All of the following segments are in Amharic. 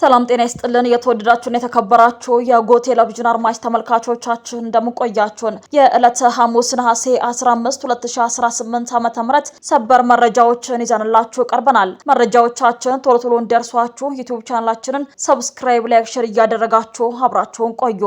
ሰላም ጤና ይስጥልን የተወደዳችሁና የተከበራችሁ የጎ ቴሌቪዥን አድማጭ ተመልካቾቻችን እንደምቆያችሁን የዕለተ ሐሙስ ነሐሴ 15 2018 ዓ.ም ሰበር መረጃዎችን ይዘንላችሁ ቀርበናል። መረጃዎቻችን ቶሎ ቶሎ እንዲደርሷችሁ ዩቲዩብ ቻናላችንን ሰብስክራይብ፣ ላይክ፣ ሼር እያደረጋችሁ አብራችሁን ቆዩ።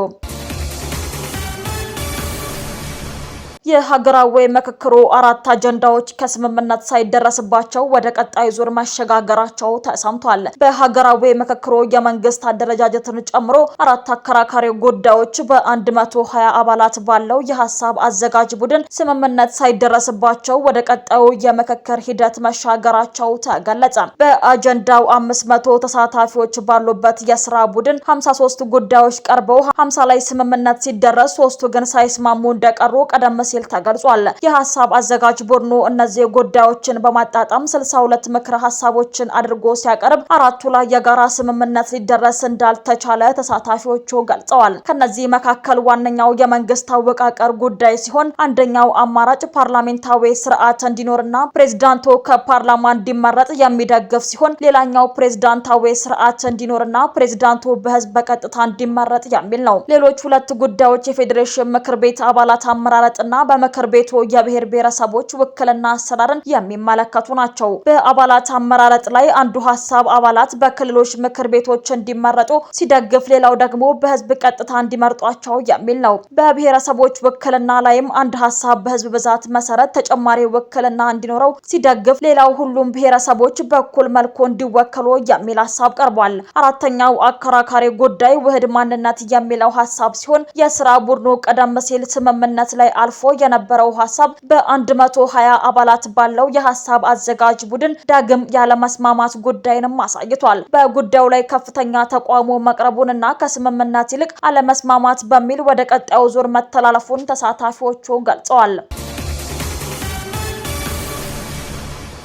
የሀገራዊ ምክክሩ አራት አጀንዳዎች ከስምምነት ሳይደረስባቸው ወደ ቀጣይ ዙር መሸጋገራቸው ተሰምቷል። በሀገራዊ ምክክሩ የመንግስት አደረጃጀትን ጨምሮ አራት አከራካሪ ጉዳዮች በ120 አባላት ባለው የሐሳብ አዘጋጅ ቡድን ስምምነት ሳይደረስባቸው ወደ ቀጣዩ የምክክር ሂደት መሻገራቸው ተገለጸ። በአጀንዳው 500 ተሳታፊዎች ባሉበት የስራ ቡድን 53 ጉዳዮች ቀርበው 50 ላይ ስምምነት ሲደረስ 3ቱ ግን ሳይስማሙ እንደቀሩ ቀደም ሲል ተገልጿል። የሐሳብ አዘጋጅ ቡድኑ እነዚህ ጉዳዮችን በማጣጣም 62 ምክረ ሐሳቦችን አድርጎ ሲያቀርብ አራቱ ላይ የጋራ ስምምነት ሊደረስ እንዳልተቻለ ተሳታፊዎቹ ገልጸዋል። ከነዚህ መካከል ዋነኛው የመንግስት አወቃቀር ጉዳይ ሲሆን አንደኛው አማራጭ ፓርላሜንታዊ ስርዓት እንዲኖርና ፕሬዝዳንቱ ከፓርላማ እንዲመረጥ የሚደግፍ ሲሆን ሌላኛው ፕሬዝዳንታዊ ስርዓት እንዲኖርና ፕሬዝዳንቱ በህዝብ በቀጥታ እንዲመረጥ የሚል ነው። ሌሎች ሁለት ጉዳዮች የፌዴሬሽን ምክር ቤት አባላት አመራረጥና በምክር ቤቱ የብሔር ብሔረሰቦች ውክልና አሰራርን የሚመለከቱ ናቸው። በአባላት አመራረጥ ላይ አንዱ ሐሳብ አባላት በክልሎች ምክር ቤቶች እንዲመረጡ ሲደግፍ፣ ሌላው ደግሞ በህዝብ ቀጥታ እንዲመርጧቸው የሚል ነው። በብሔረሰቦች ውክልና ላይም አንድ ሐሳብ በህዝብ ብዛት መሰረት ተጨማሪ ውክልና እንዲኖረው ሲደግፍ፣ ሌላው ሁሉም ብሔረሰቦች በኩል መልኩ እንዲወከሉ የሚል ሐሳብ ቀርቧል። አራተኛው አከራካሪ ጉዳይ ውህድ ማንነት የሚለው ሐሳብ ሲሆን የስራ ቡድኑ ቀደም ሲል ስምምነት ላይ አልፎ የነበረው ሐሳብ በ120 አባላት ባለው የሐሳብ አዘጋጅ ቡድን ዳግም ያለመስማማት ጉዳይንም አሳይቷል። በጉዳዩ ላይ ከፍተኛ ተቃውሞ መቅረቡንና ከስምምነት ይልቅ አለመስማማት በሚል ወደ ቀጣዩ ዙር መተላለፉን ተሳታፊዎቹ ገልጸዋል።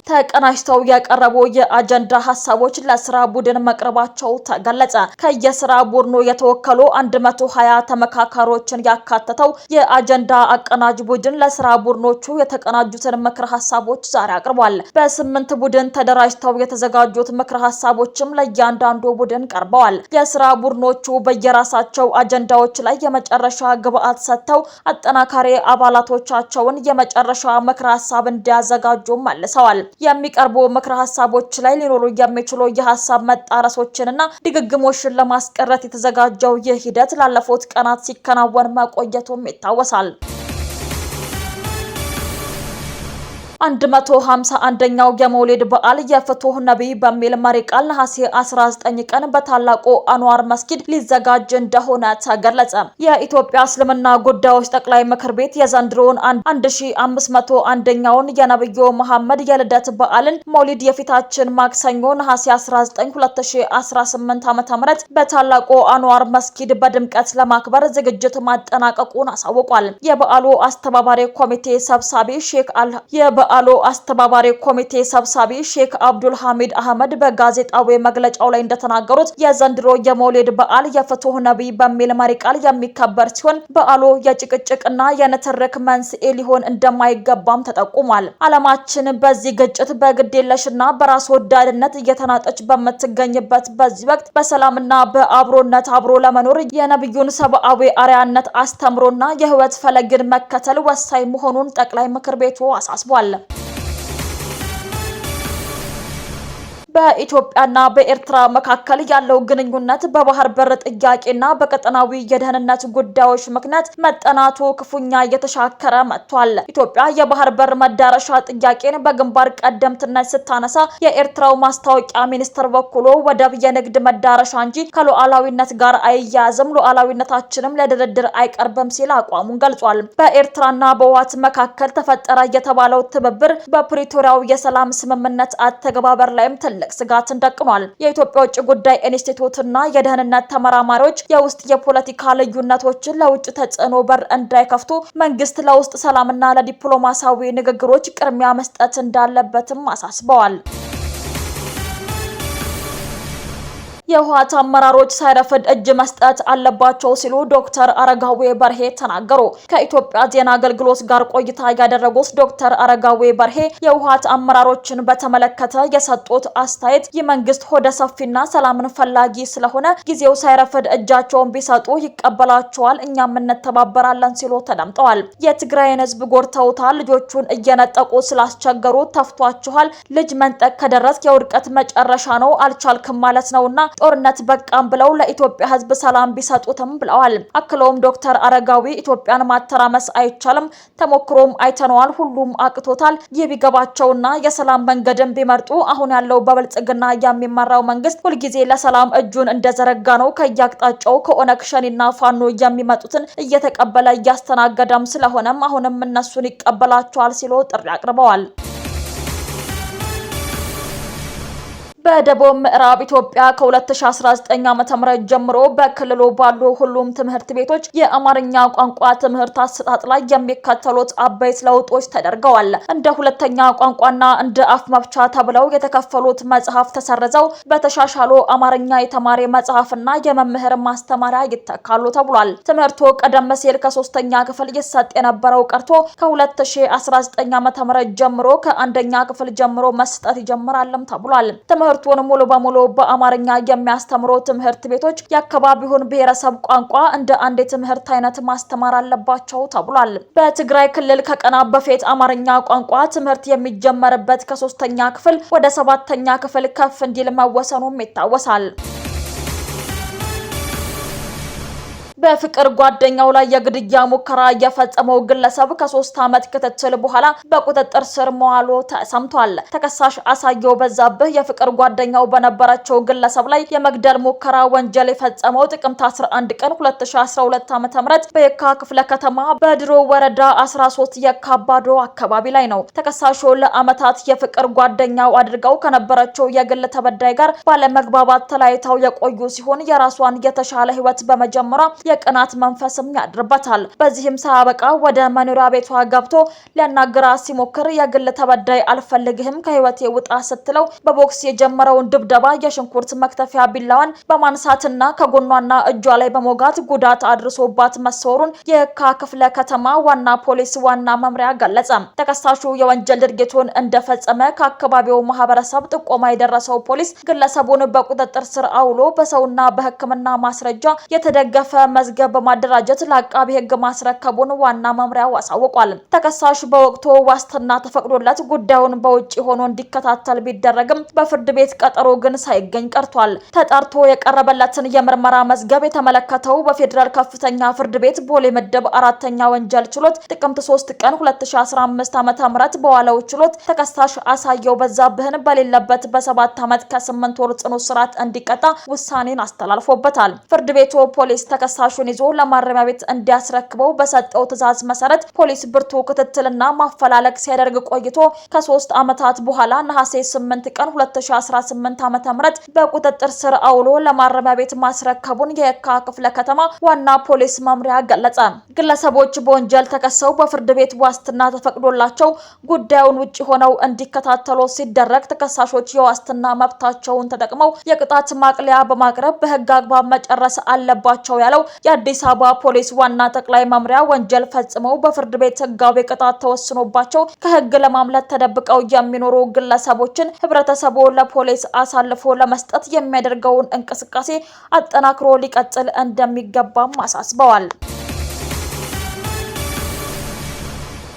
ተቀናጅተው ያቀረቡ የአጀንዳ ሐሳቦች ለስራ ቡድን መቅረባቸው ተገለጸ። ከየስራ ቡድኑ የተወከሉ 120 ተመካካሪዎችን ያካተተው የአጀንዳ አቀናጅ ቡድን ለስራ ቡድኖቹ የተቀናጁትን ምክረ ሐሳቦች ዛሬ አቅርቧል። በ8 ቡድን ተደራጅተው የተዘጋጁት ምክረ ሐሳቦችም ለእያንዳንዱ ቡድን ቀርበዋል። የስራ ቡድኖቹ በየራሳቸው አጀንዳዎች ላይ የመጨረሻ ግብአት ሰጥተው አጠናካሪ አባላቶቻቸውን የመጨረሻ ምክረ ሐሳብ እንዲያዘጋጁ መልሰዋል። የሚቀርቡ ምክረ ሐሳቦች ላይ ሊኖሩ የሚችሉ የሐሳብ መጣረሶችንና ድግግሞችን ለማስቀረት የተዘጋጀው ይህ ሂደት ላለፉት ቀናት ሲከናወን መቆየቱም ይታወሳል። 151ኛው የመውሊድ በዓል የፍቱህ ነብይ በሚል መሪ ቃል ነሐሴ 19 ቀን በታላቁ አንዋር መስጊድ ሊዘጋጅ እንደሆነ ተገለጸ። የኢትዮጵያ እስልምና ጉዳዮች ጠቅላይ ምክር ቤት የዘንድሮውን 1501ኛውን የነብዩ መሐመድ የልደት በዓልን መውሊድ የፊታችን ማክሰኞ ነሐሴ 19 2018 ዓ.ም በታላቁ አንዋር መስጊድ በድምቀት ለማክበር ዝግጅት ማጠናቀቁን አሳውቋል። የበዓሉ አስተባባሪ ኮሚቴ ሰብሳቢ ሼክ አብዱል ሐሚድ አህመድ በጋዜጣዊ መግለጫው ላይ እንደተናገሩት የዘንድሮ የመውሊድ በዓል የፍቱህ ነብይ በሚል መሪ ቃል የሚከበር ሲሆን በዓሉ የጭቅጭቅና የንትርክ መንስኤ ሊሆን እንደማይገባም ተጠቁሟል። ዓለማችን በዚህ ግጭት በግዴለሽና በራስ ወዳድነት እየተናጠች በምትገኝበት በዚህ ወቅት በሰላምና በአብሮነት አብሮ ለመኖር የነብዩን ሰብአዊ አርአያነት አስተምሮና የህይወት ፈለግን መከተል ወሳኝ መሆኑን ጠቅላይ ምክር ቤቱ አሳስቧል። በኢትዮጵያና በኤርትራ መካከል ያለው ግንኙነት በባህር በር ጥያቄና በቀጠናዊ የደህንነት ጉዳዮች ምክንያት መጠናቱ ክፉኛ እየተሻከረ መጥቷል። ኢትዮጵያ የባህር በር መዳረሻ ጥያቄን በግንባር ቀደምትነት ስታነሳ፣ የኤርትራው ማስታወቂያ ሚኒስትር በኩሉ ወደብ የንግድ መዳረሻ እንጂ ከሉዓላዊነት ጋር አይያያዝም፣ ሉዓላዊነታችንም ለድርድር አይቀርብም ሲል አቋሙን ገልጿል። በኤርትራና በህወሓት መካከል ተፈጠረ የተባለው ትብብር በፕሪቶሪያው የሰላም ስምምነት አተገባበር ላይም ስጋትን ደቅኗል። የኢትዮጵያ ውጭ ጉዳይ ኢንስቲትዩትና የደህንነት ተመራማሪዎች የውስጥ የፖለቲካ ልዩነቶችን ለውጭ ተጽዕኖ በር እንዳይከፍቱ መንግስት ለውስጥ ሰላምና ለዲፕሎማሲያዊ ንግግሮች ቅድሚያ መስጠት እንዳለበትም አሳስበዋል። የህወሓት አመራሮች ሳይረፍድ እጅ መስጠት አለባቸው ሲሉ ዶክተር አረጋዊ በርሄ ተናገሩ። ከኢትዮጵያ ዜና አገልግሎት ጋር ቆይታ ያደረጉት ዶክተር አረጋዊ በርሄ የህወሓት አመራሮችን በተመለከተ የሰጡት አስተያየት የመንግስት ሆደ ሰፊና ሰላምን ፈላጊ ስለሆነ ጊዜው ሳይረፍድ እጃቸውን ቢሰጡ ይቀበላቸዋል፣ እኛም እንተባበራለን ሲሉ ተደምጠዋል። የትግራይን ህዝብ ጎርተውታል፣ ልጆቹን እየነጠቁ ስላስቸገሩ ተፍቷቸዋል፣ ልጅ መንጠቅ ከደረስ የውድቀት መጨረሻ ነው፣ አልቻልክም ማለት ነውና ጦርነት በቃም ብለው ለኢትዮጵያ ህዝብ ሰላም ቢሰጡትም ብለዋል። አክለውም ዶክተር አረጋዊ ኢትዮጵያን ማተራመስ አይቻልም፣ ተሞክሮም አይተነዋል፣ ሁሉም አቅቶታል። ይህ ቢገባቸውና የሰላም መንገድን ቢመርጡ አሁን ያለው በብልጽግና የሚመራው መንግስት ሁልጊዜ ለሰላም እጁን እንደዘረጋ ነው። ከያቅጣጫው ከኦነግ ሸኔና ፋኖ የሚመጡትን እየተቀበለ እያስተናገደም ስለሆነም አሁንም እነሱን ይቀበላቸዋል ሲሉ ጥሪ አቅርበዋል። በደቡብ ምዕራብ ኢትዮጵያ ከ2019 ዓ.ም ጀምሮ በክልሉ ባሉ ሁሉም ትምህርት ቤቶች የአማርኛ ቋንቋ ትምህርት አሰጣጥ ላይ የሚከተሉት አበይት ለውጦች ተደርገዋል። እንደ ሁለተኛ ቋንቋና እንደ አፍ መፍቻ ተብለው የተከፈሉት መጽሐፍ ተሰርዘው በተሻሻሉ አማርኛ የተማሪ መጽሐፍና የመምህር ማስተማሪያ ይተካሉ ተብሏል። ትምህርቱ ቀደም ሲል ከ3ኛ ክፍል ይሰጥ የነበረው ቀርቶ ከ2019 ዓ.ም ጀምሮ ከአንደኛ ክፍል ጀምሮ መስጠት ይጀምራልም ተብሏል። ትምህርቱን ሙሉ በሙሉ በአማርኛ የሚያስተምሩ ትምህርት ቤቶች የአካባቢውን ብሔረሰብ ቋንቋ እንደ አንድ የትምህርት አይነት ማስተማር አለባቸው ተብሏል። በትግራይ ክልል ከቀናት በፊት አማርኛ ቋንቋ ትምህርት የሚጀመርበት ከ3ኛ ክፍል ወደ 7ኛ ክፍል ከፍ እንዲል መወሰኑም ይታወሳል። በፍቅር ጓደኛው ላይ የግድያ ሙከራ የፈጸመው ግለሰብ ከ3 ዓመት ክትትል በኋላ በቁጥጥር ስር መዋሉ ተሰምቷል። ተከሳሽ አሳየው በዛብህ የፍቅር ጓደኛው በነበረችው ግለሰብ ላይ የመግደል ሙከራ ወንጀል የፈጸመው ጥቅምት 11 ቀን 2012 ዓ.ም በየካ ክፍለ ከተማ በድሮ ወረዳ 13 የካባዶ አካባቢ ላይ ነው። ተከሳሹ ለዓመታት የፍቅር ጓደኛው አድርገው ከነበረችው የግል ተበዳይ ጋር ባለመግባባት ተለያይተው የቆዩ ሲሆን የራሷን የተሻለ ህይወት በመጀመሯ የቅናት መንፈስም ያድርበታል። በዚህም ሳያበቃ ወደ መኖሪያ ቤቷ ገብቶ ሊያናግራት ሲሞክር የግል ተበዳይ አልፈልግህም ከህይወቴ ውጣ ስትለው በቦክስ የጀመረውን ድብደባ የሽንኩርት መክተፊያ ቢላዋን በማንሳትና ከጎኗና እጇ ላይ በመውጋት ጉዳት አድርሶባት መሰወሩን የየካ ክፍለ ከተማ ዋና ፖሊስ ዋና መምሪያ ገለጸ። ተከሳሹ የወንጀል ድርጊቱን እንደፈጸመ ከአካባቢው ማህበረሰብ ጥቆማ የደረሰው ፖሊስ ግለሰቡን በቁጥጥር ስር አውሎ በሰውና በሕክምና ማስረጃ የተደገፈ መዝገብ በማደራጀት ለአቃቢ ህግ ማስረከቡን ዋና መምሪያው አሳውቋል። ተከሳሽ በወቅቱ ዋስትና ተፈቅዶለት ጉዳዩን በውጪ ሆኖ እንዲከታተል ቢደረግም በፍርድ ቤት ቀጠሮ ግን ሳይገኝ ቀርቷል። ተጣርቶ የቀረበለትን የምርመራ መዝገብ የተመለከተው በፌዴራል ከፍተኛ ፍርድ ቤት ቦሌ ምድብ 4ኛ ወንጀል ችሎት ጥቅምት 3 ቀን 2015 ዓ.ም በዋለው ችሎት ተከሳሽ አሳየው በዛብህን በሌለበት በ7 ዓመት ከ8 ወር ጽኑ እስራት እንዲቀጣ ውሳኔን አስተላልፎበታል። ፍርድ ቤቱ ፖሊስ ተከሳሹን ይዞ ለማረሚያ ቤት እንዲያስረክበው በሰጠው ትዕዛዝ መሰረት ፖሊስ ብርቱ ክትትልና ማፈላለግ ሲያደርግ ቆይቶ ከ3 ዓመታት በኋላ ነሐሴ 8 ቀን 2018 ዓ.ም በቁጥጥር ስር አውሎ ለማረሚያ ቤት ማስረከቡን የየካ ክፍለ ከተማ ዋና ፖሊስ መምሪያ ገለጸ። ግለሰቦች በወንጀል ተከሰው በፍርድ ቤት ዋስትና ተፈቅዶላቸው ጉዳዩን ውጪ ሆነው እንዲከታተሉ ሲደረግ ተከሳሾች የዋስትና መብታቸውን ተጠቅመው የቅጣት ማቅለያ በማቅረብ በህግ አግባብ መጨረስ አለባቸው ያለው የአዲስ አበባ ፖሊስ ዋና ጠቅላይ መምሪያ ወንጀል ፈጽመው በፍርድ ቤት ህጋዊ ቅጣት ተወስኖባቸው ከህግ ለማምለጥ ተደብቀው የሚኖሩ ግለሰቦችን ህብረተሰቡ ለፖሊስ አሳልፎ ለመስጠት የሚያደርገውን እንቅስቃሴ አጠናክሮ ሊቀጥል እንደሚገባም አሳስበዋል።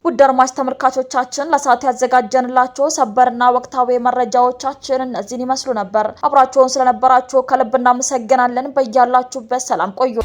ውድ አድማጭ ተመልካቾቻችን ለሰዓቱ ያዘጋጀንላችሁ ሰበርና ወቅታዊ መረጃዎቻችን እነዚህን ይመስሉ ነበር። አብራችሁን ስለነበራችሁ ከልብ እናመሰግናለን። በያላችሁበት ሰላም ቆዩ።